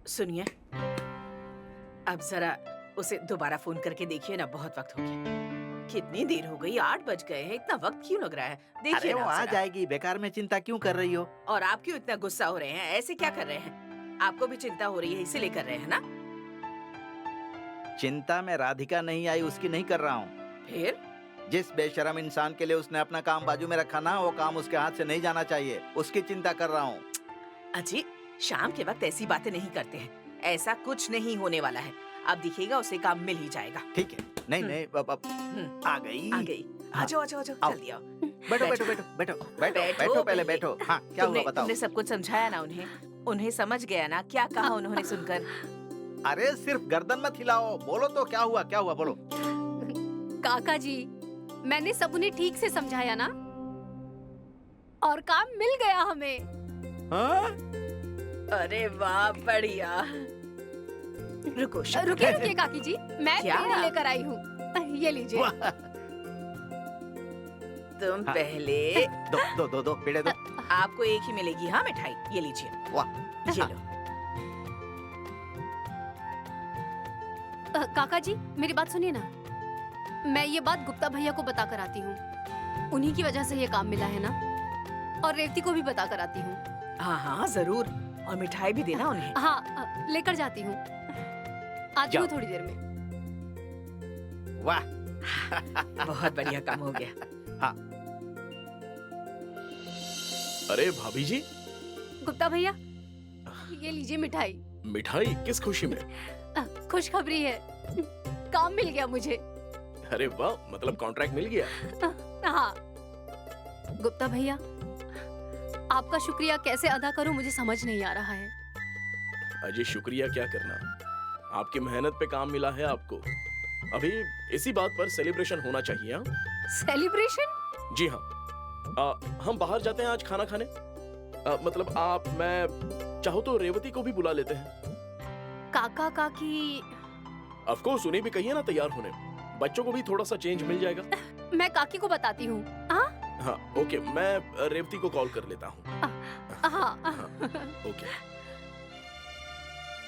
सुनिए, अब जरा उसे दोबारा फोन करके देखिए ना, बहुत वक्त हो गया। कितनी देर हो गई, 8 बज गए हैं, इतना वक्त क्यों लग रहा है? अरे देखिए वो ना आ जरा। जाएगी, बेकार में चिंता क्यों कर रही हो? और आप क्यों इतना गुस्सा हो रहे हैं? ऐसे क्या कर रहे हैं? आपको भी चिंता हो रही है इसीलिए कर रहे हैं ना? चिंता में राधिका नहीं आई उसकी नहीं कर रहा हूँ। फिर जिस बेशरम इंसान के लिए उसने अपना काम बाजू में रखा ना, वो काम उसके हाथ से नहीं जाना चाहिए, उसकी चिंता कर रहा हूँ। अजी, शाम के वक्त ऐसी बातें नहीं करते हैं। ऐसा कुछ नहीं होने वाला है। अब दिखेगा उसे काम मिल ही जाएगा। ठीक है, नहीं नहीं आ गई। आ गई। आ जाओ, आ जाओ, आ जाओ, आओ। जल्दी आओ। बैठो बैठो बैठो बैठो बैठो बैठो पहले बैठो। हाँ, क्या हुआ बताओ। तुमने सब कुछ समझाया ना उन्हें? उन्हें समझ गया ना क्या कहा उन्होंने सुनकर? अरे सिर्फ गर्दन मत हिलाओ, बोलो तो क्या हुआ बोलो। काका जी, मैंने सब उन्हें ठीक से समझाया ना, और काम मिल गया हमें। हाँ? अरे वाह, बढ़िया। रुको शक्कर। रुकिए रुकिए काकी जी, मैं क्या? पेड़ लेकर आई हूँ। ये लीजिए। वाह, तुम हाँ। पहले, दो पेड़े दो। आपको एक ही मिलेगी हाँ मिठाई, ये लीजिए। वाह, ये लो। काका जी, मेरी बात सुनिए ना। मैं ये बात गुप्ता भैया को बता कर आती हूँ। उन्हीं की वजह से ये काम मिला है ना, और रेवती को भी बता कर आती हूँ। हाँ हाँ जरूर, और मिठाई भी देना उन्हें। हाँ, लेकर जाती हूँ। आती हूँ जाओ। थोड़ी देर में। वाह। बहुत बढ़िया काम हो गया। हाँ, अरे भाभी जी, गुप्ता भैया, ये लीजिए मिठाई। मिठाई किस खुशी में? खुशखबरी है, काम मिल गया मुझे। अरे वाह, मतलब कॉन्ट्रैक्ट मिल गया। हाँ गुप्ता भैया, आपका शुक्रिया कैसे अदा करूं मुझे समझ नहीं आ रहा है। अजय शुक्रिया क्या करना, आपकी मेहनत पे काम मिला है आपको। अभी इसी बात पर सेलिब्रेशन होना चाहिए। हाँ सेलिब्रेशन? जी हाँ, हम बाहर जाते हैं आज खाना खाने। मतलब आप, मैं चाहो तो रेवती को भी बुला लेते हैं। काका काकी, ऑफ कोर्स उन्हें भी कहिए ना तैयार होने, बच्चों को भी थोड़ा सा चेंज मिल जाएगा। मैं काकी को बताती हूँ। हाँ हाँ ओके, मैं रेवती को कॉल कर लेता हूँ। हाँ। ओके।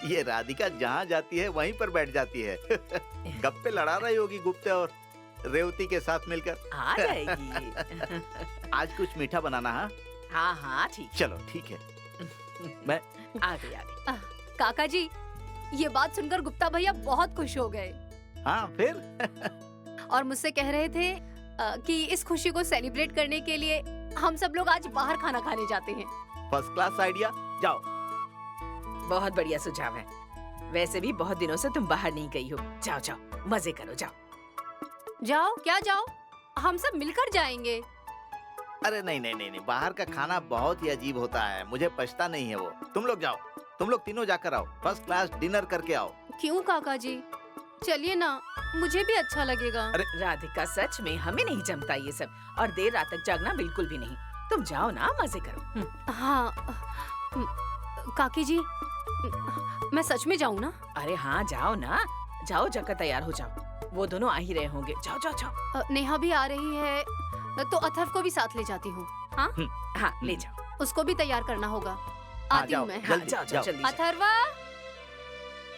ये राधिका जहाँ जाती है वहीं पर बैठ जाती है। गप्पे लड़ा रही होगी गुप्ते और रेवती के साथ मिलकर। आ जाएगी। आज कुछ मीठा बनाना। हाँ हाँ हाँ ठीक। चलो ठीक है। मैं आ गई आ गई। काका जी, ये बात सुनकर गुप्ता भैया बहुत खुश हो गए हाँ फिर और मुझसे कह रहे थे कि इस खुशी को सेलिब्रेट करने के लिए हम सब लोग आज बाहर खाना खाने जाते हैं। First class idea. जाओ। बहुत बढ़िया सुझाव है। वैसे भी बहुत दिनों से तुम बाहर नहीं गई हो। जाओ जाओ, मजे करो, जाओ। जाओ क्या जाओ, हम सब मिलकर जाएंगे। अरे नहीं नहीं नहीं नहीं, बाहर का खाना बहुत ही अजीब होता है, मुझे पछता नहीं है वो। तुम लोग जाओ, तुम लोग तीनों जाकर आओ, फर्स्ट क्लास डिनर करके आओ। क्यों काका जी, चलिए ना, मुझे भी अच्छा लगेगा। अरे राधिका, सच में हमें नहीं जमता ये सब, और देर रात तक जागना बिल्कुल भी नहीं। तुम जाओ ना, मजे करो। हाँ काकी जी, मैं सच में जाऊँ ना? अरे हाँ जाओ ना, जाओ, जाकर तैयार हो जाओ। वो दोनों आ ही रहे होंगे। जाओ जाओ जाओ। नेहा भी आ रही है, तो अथर्व को भी साथ ले जाती हूँ। हाँ, हाँ ले जाओ। उसको भी तैयार करना होगा। हाँ, आती हूँ जाओ, मैं। हाँ जल्दी, जाओ जाओ, जाओ। जल्दी जाओ। अथर्वा,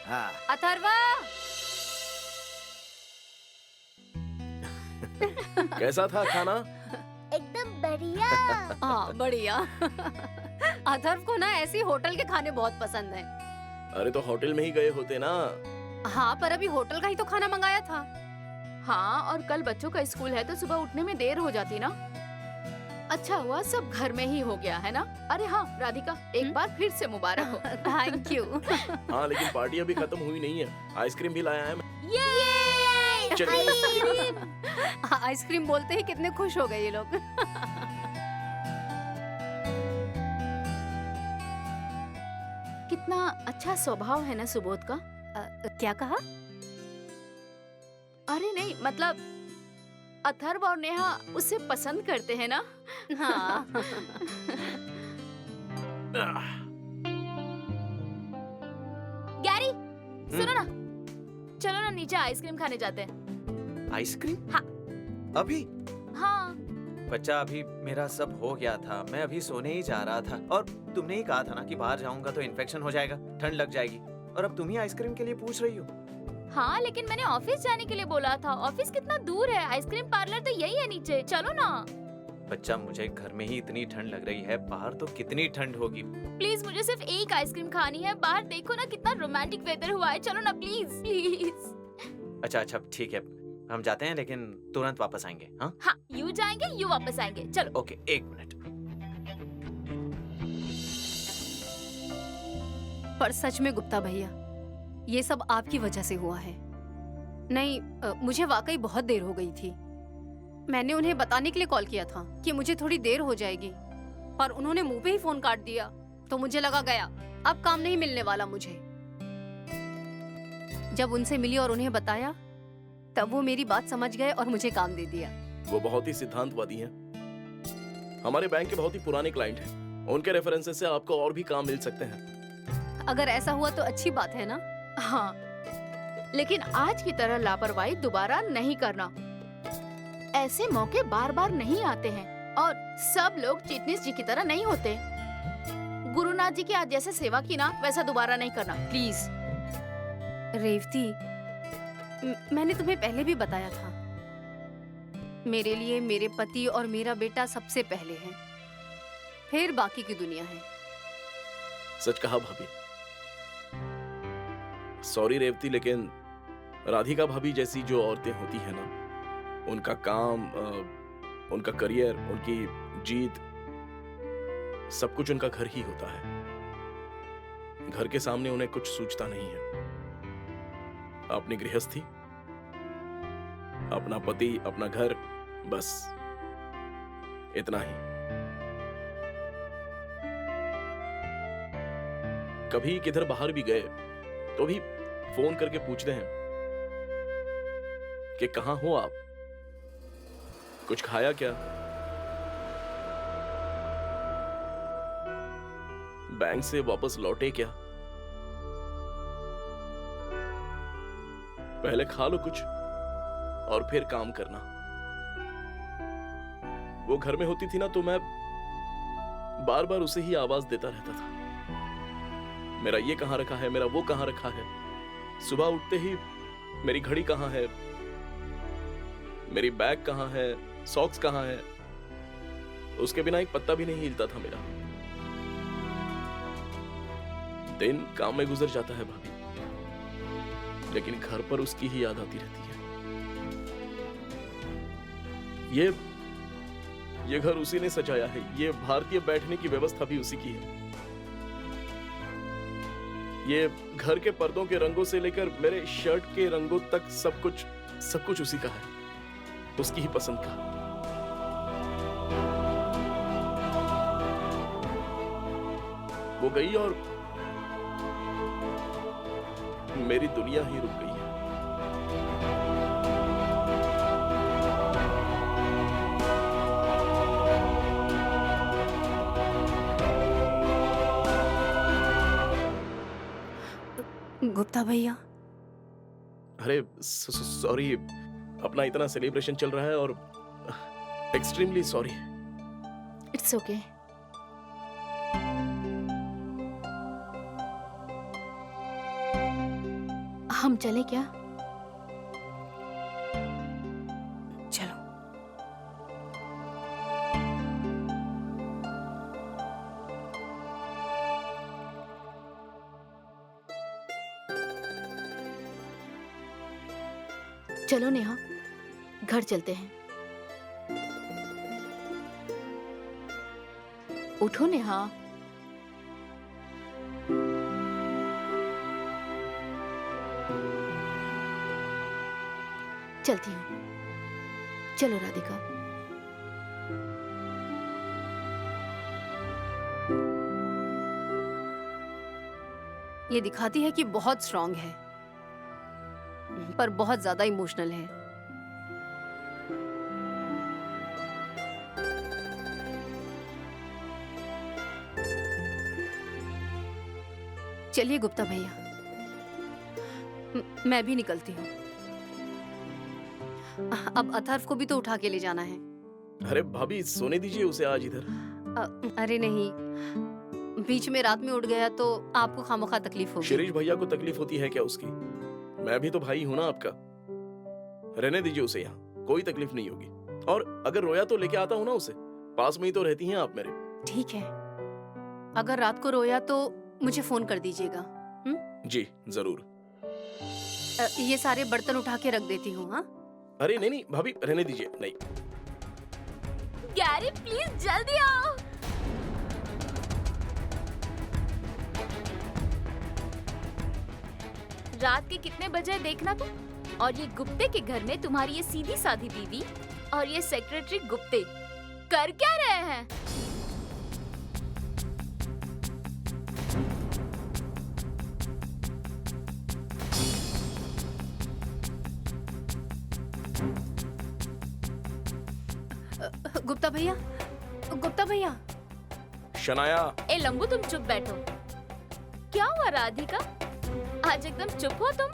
हाँ अथर्वा। कैसा था खाना? एकदम बढ़िया। हाँ बढ़िया। अथर्व को ना ऐसी होटल के खाने बहुत पसंद है। अरे तो होटल में ही गए होते ना। हाँ, पर अभी होटल का ही तो खाना मंगाया था। हाँ, और कल बच्चों का स्कूल है तो सुबह उठने में देर हो जाती ना। अच्छा हुआ सब घर में ही हो गया है ना। अरे हाँ राधिका, एक बार फिर से मुबारक हो। Thank you. हाँ लेकिन पार्टी अभी खत्म हुई नहीं है, आइसक्रीम भी लाया है मैं। ये चलिए। आइसक्रीम बोलते ही कितने खुश हो गए ये लोग। कितना अच्छा स्वभाव है ना सुबोध का। क्या कहा? अरे नहीं, मतलब अथर्व और नेहा उसे पसंद करते हैं ना। हाँ। गैरी, सुनो ना, चलो ना नीचे आइसक्रीम खाने जाते हैं। आइसक्रीम? अभी? हाँ, बच्चा अभी मेरा सब हो गया था, मैं अभी सोने ही जा रहा था और तुमने ही कहा था ना कि बाहर जाऊंगा तो इन्फेक्शन हो जाएगा, ठंड लग जाएगी, और अब तुम ही आइसक्रीम के लिए पूछ रही हो। हाँ लेकिन मैंने ऑफिस जाने के लिए बोला था। ऑफिस कितना दूर है, आइसक्रीम पार्लर तो यही है नीचे, चलो ना। बच्चा मुझे घर में ही इतनी ठंड लग रही है, बाहर तो कितनी ठंड होगी। प्लीज मुझे सिर्फ एक आइसक्रीम खानी है, बाहर देखो ना कितना रोमांटिक वेदर हुआ है, चलो ना प्लीज प्लीज। अच्छा ठीक है, हम जाते हैं लेकिन तुरंत वापस आएंगे। हाँ हाँ, यू जाएंगे यू वापस आएंगे, चलो। Okay, 1 minute. पर सच में गुप्ता भैया, ये सब आपकी वजह से हुआ है। नहीं, मुझे वाकई बहुत देर हो गई थी। मैंने उन्हें बताने के लिए कॉल किया था कि मुझे थोड़ी देर हो जाएगी, पर उन्होंने मुंह पे ही फोन काट दिया, तो मुझे लगा गया अब काम नहीं मिलने वाला मुझे। जब उनसे मिली और उन्हें बताया, तब वो मेरी बात समझ गए और मुझे काम दे दिया। वो बहुत ही सिद्धांतवादी हैं। हमारे बैंक के बहुत ही पुराने क्लाइंट हैं। उनके रेफरेंसेस से आपको और भी काम मिल सकते हैं। अगर ऐसा हुआ तो अच्छी बात है ना। हाँ, लेकिन आज की तरह लापरवाही दोबारा नहीं करना। ऐसे मौके बार बार नहीं आते हैं और सब लोग चिटनीस जी की तरह नहीं होते। गुरुनाथ जी की आज जैसे सेवा की ना, वैसा दोबारा नहीं करना प्लीज। रेवती, मैंने तुम्हें पहले भी बताया था, मेरे लिए मेरे पति और मेरा बेटा सबसे पहले है, फिर बाकी की दुनिया है। सच कहा भाभी। सॉरी रेवती, लेकिन राधिका भाभी जैसी जो औरतें होती हैं ना, उनका काम, उनका करियर, उनकी जीत, सब कुछ उनका घर ही होता है। घर के सामने उन्हें कुछ सूझता नहीं है। अपनी गृहस्थी, अपना पति, अपना घर, बस इतना ही। कभी किधर बाहर भी गए तो भी फोन करके पूछते हैं कि कहां हो आप, कुछ खाया क्या, बैंक से वापस लौटे क्या, पहले खा लो कुछ और फिर काम करना। वो घर में होती थी ना, तो मैं बार बार उसे ही आवाज देता रहता था, मेरा ये कहां रखा है, मेरा वो कहां रखा है। सुबह उठते ही मेरी घड़ी कहां है, मेरी बैग कहां है, सॉक्स कहां है। उसके बिना एक पत्ता भी नहीं हिलता था मेरा। दिन काम में गुजर जाता है भाभी, लेकिन घर पर उसकी ही याद आती रहती है। ये घर उसी ने सजाया है, ये भारतीय बैठने की व्यवस्था भी उसी की है। ये घर के पर्दों के रंगों से लेकर मेरे शर्ट के रंगों तक सब कुछ उसी का है, उसकी ही पसंद का। वो गई और मेरी दुनिया ही रुक गई है। गुप्ता भैया, अरे सॉरी, अपना इतना सेलिब्रेशन चल रहा है और एक्सट्रीमली सॉरी। It's okay. हम चले क्या? चलो। चलो नेहा, घर चलते हैं। उठो नेहा। चलती हूँ। चलो राधिका। ये दिखाती है कि बहुत स्ट्रांग है, पर बहुत ज्यादा इमोशनल है। चलिए गुप्ता भैया, मैं भी निकलती हूँ। अब अथर्व को भी तो उठा के ले जाना है। अरे भाभी सोने दीजिए उसे आज इधर। अरे नहीं, बीच में रात में उठ गया तो आपको खामोखा तकलीफ होगी। शिरीष भैया को तकलीफ होती है क्या उसकी? मैं भी तो भाई हूं ना आपका। रहने दीजिए उसे यहाँ, कोई तकलीफ नहीं होगी। और अगर रोया तो लेके आता हूँ ना उसे, पास में ही तो रहती हैं आप मेरे। ठीक है, अगर रात को रोया तो मुझे फोन कर दीजिएगा। जी जरूर। ये सारे बर्तन उठा के रख देती हूँ। हाँ, अरे नहीं नहीं भाभी, रहने दीजिए। नहीं गैरी प्लीज जल्दी आओ। रात के कितने बजे है देखना तुम। और ये गुप्ते के घर में तुम्हारी ये सीधी साधी बीवी और ये सेक्रेटरी गुप्ते कर क्या रहे हैं? गुप्ता भैया, गुप्ता भैया। शनाया। ए लंबू तुम चुप बैठो। क्या हुआ राधिका, आज एकदम चुप हो तुम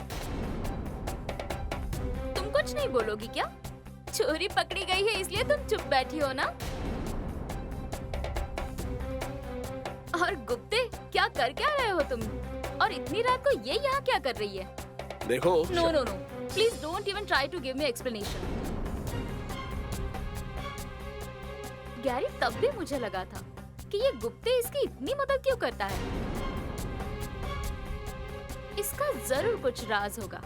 कुछ नहीं बोलोगी क्या? चोरी पकड़ी गई है इसलिए तुम चुप बैठी हो ना? और गुप्ते क्या कर क्या रहे हो तुम? और इतनी रात को ये यहाँ क्या कर रही है? देखो no no no, please don't even try to give me explanation. Gary तब भी मुझे लगा था कि ये गुप्ते इसकी इतनी मदद क्यों करता है। इसका जरूर कुछ राज होगा।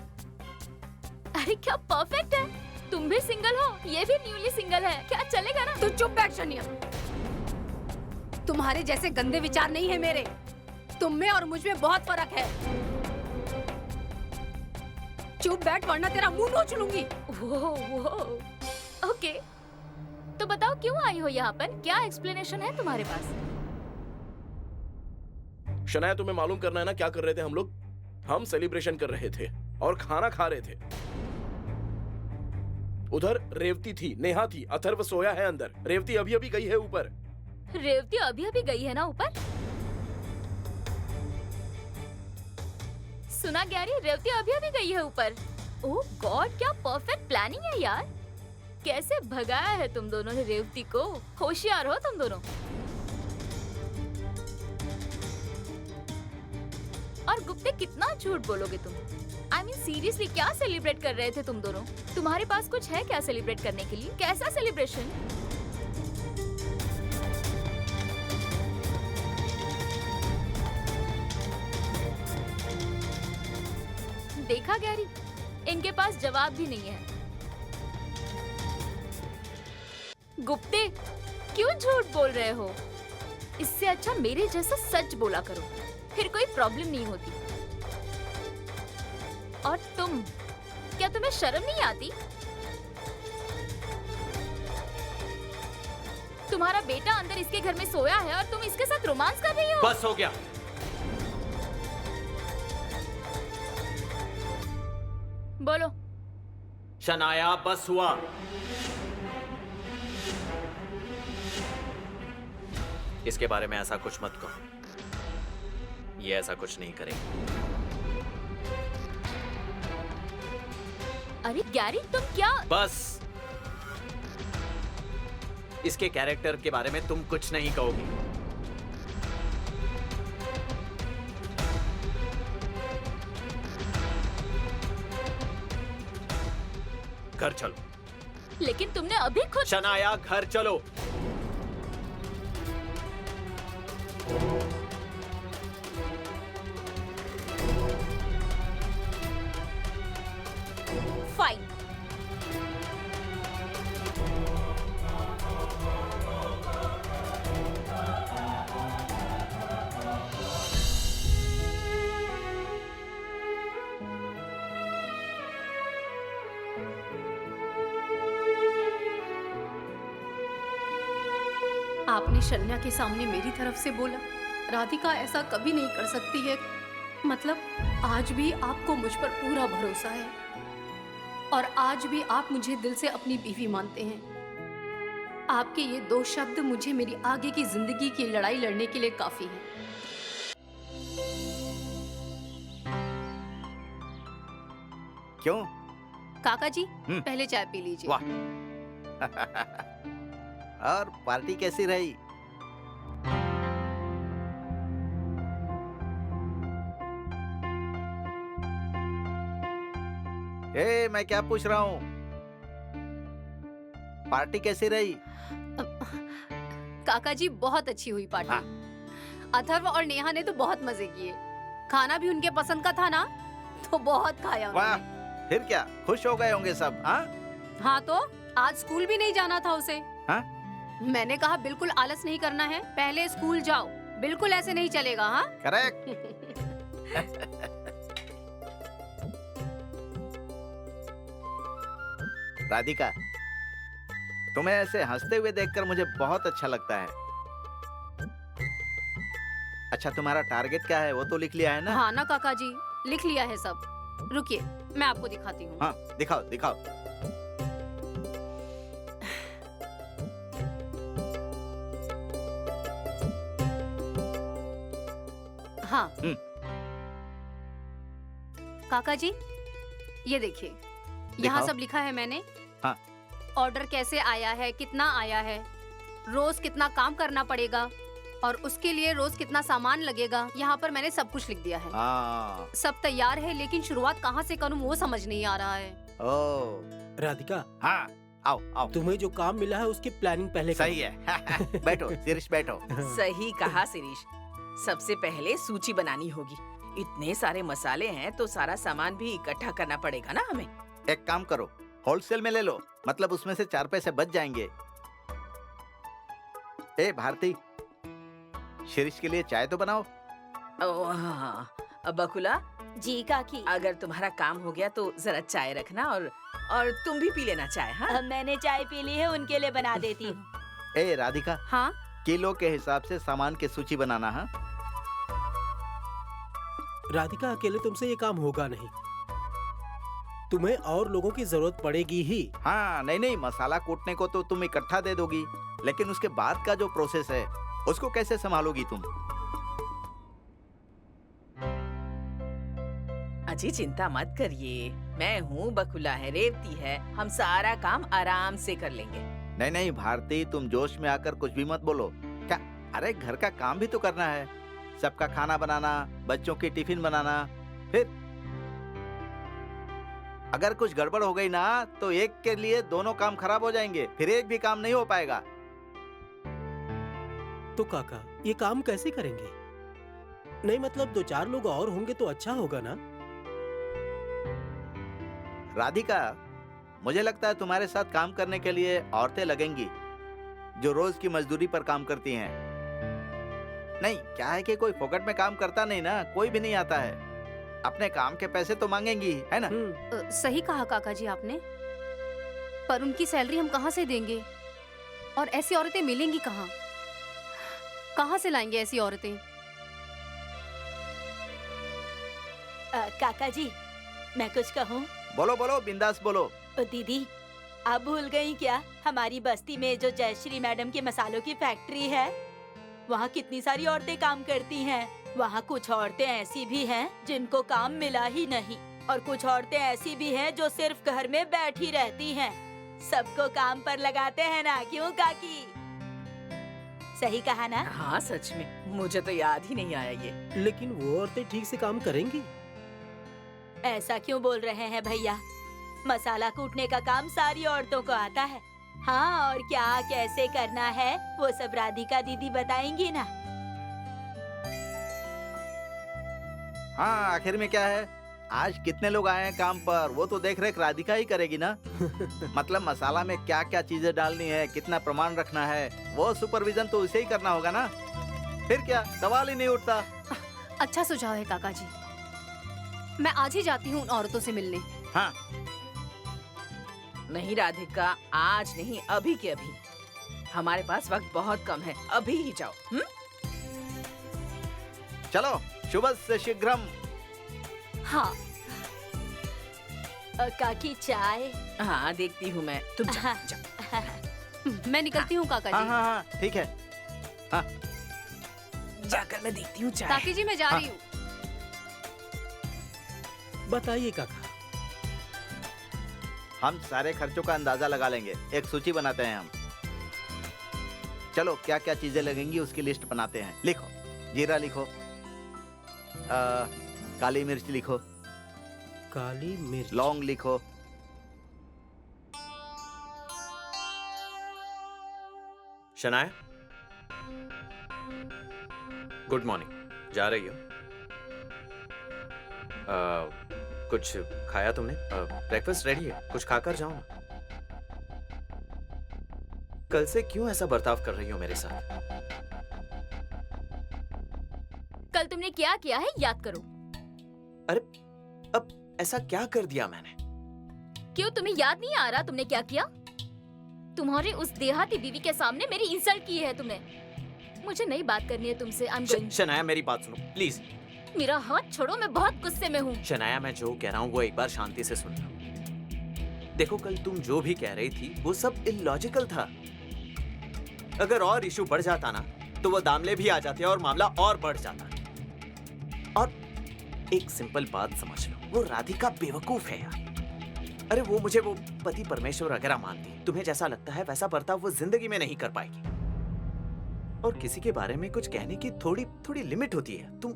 अरे क्या परफेक्ट है, तुम भी सिंगल हो, ये भी न्यूली सिंगल है, क्या चलेगा ना? तू चुप बैठ शनिया, तुम्हारे जैसे गंदे विचार नहीं है मेरे। तुम में और मुझ में बहुत फर्क है। चुप बैठ वरना तेरा मुंह नोच लूंगी। वो ओके, तो बताओ क्यों आई हो यहाँ पर? क्या एक्सप्लेनेशन है तुम्हारे पास? शनाया तुम्हें मालूम करना है ना क्या कर रहे थे हम लोग? हम सेलिब्रेशन कर रहे थे और खाना खा रहे थे। उधर रेवती थी, नेहा थी, अथर्व सोया है अंदर। रेवती अभी अभी गई है ऊपर। रेवती अभी अभी गई है ना ऊपर? सुना गैरी, रेवती अभी अभी गई है ऊपर। ओह गॉड, क्या परफेक्ट प्लानिंग है यार। कैसे भगाया है तुम दोनों ने रेवती को। होशियार हो तुम दोनों। और गुप्ते कितना झूठ बोलोगे तुम? I mean, सीरियसली क्या सेलिब्रेट कर रहे थे तुम दोनों? तुम्हारे पास कुछ है क्या सेलिब्रेट करने के लिए? कैसा सेलिब्रेशन? देखा गैरी, इनके पास जवाब भी नहीं है। गुप्ते क्यों झूठ बोल रहे हो? इससे अच्छा मेरे जैसा सच बोला करो, फिर कोई प्रॉब्लम नहीं होती। और तुम, क्या तुम्हें शर्म नहीं आती? तुम्हारा बेटा अंदर इसके घर में सोया है और तुम इसके साथ रोमांस कर रही हो। बस हो गया। बोलो। शनाया बस हुआ। इसके बारे में ऐसा कुछ मत कहो। ये ऐसा कुछ नहीं करेगी। अरे गैरी तुम क्या? बस, इसके कैरेक्टर के बारे में तुम कुछ नहीं कहोगी। घर चलो। लेकिन तुमने अभी खुद। शनाया घर चलो। फाइन। आपने शन्या के सामने मेरी तरफ से बोला, राधिका ऐसा कभी नहीं कर सकती है। मतलब आज भी आपको मुझ पर पूरा भरोसा है और आज भी आप मुझे दिल से अपनी बीवी मानते हैं। आपके ये 2 शब्द मुझे मेरी आगे की जिंदगी की लड़ाई लड़ने के लिए काफी हैं। क्यों? काका जी, पहले चाय पी लीजिए। वाह। और पार्टी कैसी रही? मैं क्या पूछ रहा हूँ? पार्टी कैसी रही? काका जी बहुत अच्छी हुई पार्टी। अथर्व और नेहा ने तो बहुत मजे किए। खाना भी उनके पसंद का था ना, तो बहुत खाया वाह, उन्होंने। फिर क्या खुश हो गए होंगे सब? हाँ हाँ, तो आज स्कूल भी नहीं जाना था उसे। हाँ? मैंने कहा बिल्कुल आलस नहीं करना है, पहले स्कूल जाओ। बिल्कुल ऐसे नहीं चलेगा। हाँ करेक्ट। राधिका, तुम्हें ऐसे हंसते हुए देखकर मुझे बहुत अच्छा लगता है। अच्छा, तुम्हारा टारगेट क्या है वो तो लिख लिया है ना? हाँ ना काका जी, लिख लिया है सब। रुकिए, मैं आपको दिखाती हूँ। हाँ, दिखाओ दिखाओ। हाँ काका जी, ये देखिए, यहाँ दिखाओ। सब लिखा है मैंने। हाँ। ऑर्डर कैसे आया है, कितना आया है, रोज कितना काम करना पड़ेगा और उसके लिए रोज कितना सामान लगेगा। यहाँ पर मैंने सब कुछ लिख दिया है। हाँ। सब तैयार है, लेकिन शुरुआत कहाँ से करूँ वो समझ नहीं आ रहा है। ओ, राधिका, हाँ, आओ आओ। तुम्हें जो काम मिला है उसकी प्लानिंग पहले सही है। बैठो शिरीष, बैठो। सही कहा शिरीष। सबसे पहले सूची बनानी होगी। इतने सारे मसाले हैं तो सारा सामान भी इकट्ठा करना पड़ेगा ना हमें। एक काम करो, होलसेल में ले लो, मतलब उसमें से 4 पैसे बच जाएंगे। ए भारती, शिरीष के लिए चाय तो बनाओ। ओ हाँ, बकुला, जी काकी। अगर तुम्हारा काम हो गया तो जरा चाय रखना और तुम भी पी लेना चाय। हाँ अब मैंने चाय पी ली है, उनके लिए बना देती हूँ। ए राधिका, हाँ किलो के हिसाब से सामान की सूची बनाना। हाँ राधिका, अकेले तुमसे ये काम होगा नहीं, तुम्हें और लोगों की जरूरत पड़ेगी ही। हाँ, नहीं नहीं, मसाला कूटने को तो तुम इकट्ठा दे दोगी, लेकिन उसके बाद का जो प्रोसेस है उसको कैसे संभालोगी तुम? अजी चिंता मत करिए, मैं हूँ, बकुला है, रेवती है, हम सारा काम आराम से कर लेंगे। नहीं नहीं भारती, तुम जोश में आकर कुछ भी मत बोलो। क्या? अरे घर का काम भी तो करना है, सबका खाना बनाना, बच्चों की टिफिन बनाना। फिर अगर कुछ गड़बड़ हो गई ना तो एक के लिए दोनों काम खराब हो जाएंगे, फिर एक भी काम नहीं हो पाएगा। तो काका, ये काम कैसे करेंगे? नहीं मतलब 2-4 लोग और होंगे तो अच्छा होगा ना? राधिका, मुझे लगता है तुम्हारे साथ काम करने के लिए औरतें लगेंगी जो रोज की मजदूरी पर काम करती हैं। नहीं, क्या है कि कोई फोकट में काम करता नहीं ना, कोई भी नहीं आता है, अपने काम के पैसे तो मांगेंगी, है ना? सही कहा काका जी आपने, पर उनकी सैलरी हम कहाँ से देंगे? और ऐसी औरतें मिलेंगी कहाँ? कहाँ से लाएंगे ऐसी औरतें? काका जी, मैं कुछ कहूँ? बोलो बोलो, बिंदास बोलो। दीदी, आप भूल गई क्या? हमारी बस्ती में जो जयश्री मैडम के मसालों की फैक्ट्री है, वहाँ कितनी सारी औरतें काम करती हैं। वहाँ कुछ औरतें ऐसी भी हैं जिनको काम मिला ही नहीं, और कुछ औरतें ऐसी भी हैं जो सिर्फ घर में बैठी रहती हैं। सबको काम पर लगाते हैं ना, क्यों काकी? सही कहा ना? हाँ सच में, मुझे तो याद ही नहीं आया ये। लेकिन वो औरतें ठीक से काम करेंगी? ऐसा क्यों बोल रहे हैं भैया? मसाला कूटने का काम सारी औरतों को आता है। हाँ, और क्या कैसे करना है वो सब राधिका दीदी बताएंगी ना। हाँ, आखिर में क्या है, आज कितने लोग आए हैं काम पर वो तो देख रेख राधिका ही करेगी ना। मतलब मसाला में क्या क्या चीजें डालनी है, कितना प्रमाण रखना है, वो सुपरविजन तो उसे ही करना होगा ना। फिर क्या, सवाल ही नहीं उठता। अच्छा सुझाव है काका जी, मैं आज ही जाती हूँ उन औरतों से मिलने। हाँ नहीं राधिका, आज नहीं, अभी के अभी। हमारे पास वक्त बहुत कम है, अभी ही जाओ। चलो, शुभ से शीघ्रम। हाँ। काकी चाय? हाँ देखती हूँ मैं, तुम जाओ, हाँ। जाओ। मैं निकलती हूँ काका हाँ जी। हाँ हाँ, ठीक है। हाँ जाकर मैं देखती हूँ चाय। काकी जी मैं जा रही हूँ। बताइए काका। हम सारे खर्चों का अंदाजा लगा लेंगे, एक सूची बनाते हैं हम। चलो क्या क्या चीजें लगेंगी उसकी लिस्ट बनाते हैं। लिखो, जीरा लिखो, काली मिर्च लिखो, काली मिर्च, लौंग लिखो, शनाया, गुड मॉर्निंग। जा रही हो? कुछ खाया तुमने? ब्रेकफास्ट रेडी है, कुछ खाकर जाओ ना। कल से क्यों ऐसा बर्ताव कर रही हो मेरे साथ? कल तुमने क्या किया है याद करो। अब ऐसा क्या कर दिया मैंने? क्यों तुम्हें याद नहीं आ रहा तुमने क्या किया? तुम्हारी उस देहाती बीवी के सामने मेरी इंसल्ट की है तुमने। मुझे नहीं बात करनी है तुमसे। I am going. शनाया मेरी बात सुनो प्लीज। मेरा हाथ छोड़ो, मैं बहुत गुस्से में हूँ। शनाया, मैं जो कह रहा हूँ वो एक बार शांति से सुन लो। देखो, कल तुम जो भी कह रही थी वो सब इलॉजिकल था। अगर और इशू बढ़ जाता ना तो वो दामले भी आ जाते और मामला और बढ़ जाता। और एक सिंपल बात समझ लो, वो राधिका बेवकूफ है यार। अरे वो मुझे वो पति परमेश्वर वगैरह मानती। तुम्हें जैसा लगता है वैसा बर्ताव वो जिंदगी में नहीं कर पाएगी। और किसी के बारे में कुछ कहने की थोड़ी थोड़ी लिमिट होती है। तुम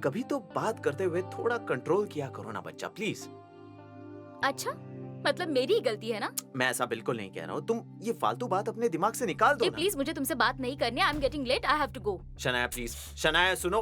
कभी तो बात करते हुए थोड़ा कंट्रोल किया करो ना बच्चा, प्लीज। अच्छा, मतलब मेरी ही गलती है ना? मैं ऐसा बिल्कुल नहीं कह रहा हूँ। तुम ये फालतू बात अपने दिमाग से निकाल दो ना। प्लीज मुझे तुमसे बात नहीं करनी। I am getting late, I have to go. Shanaya please, Shanaya सुनो।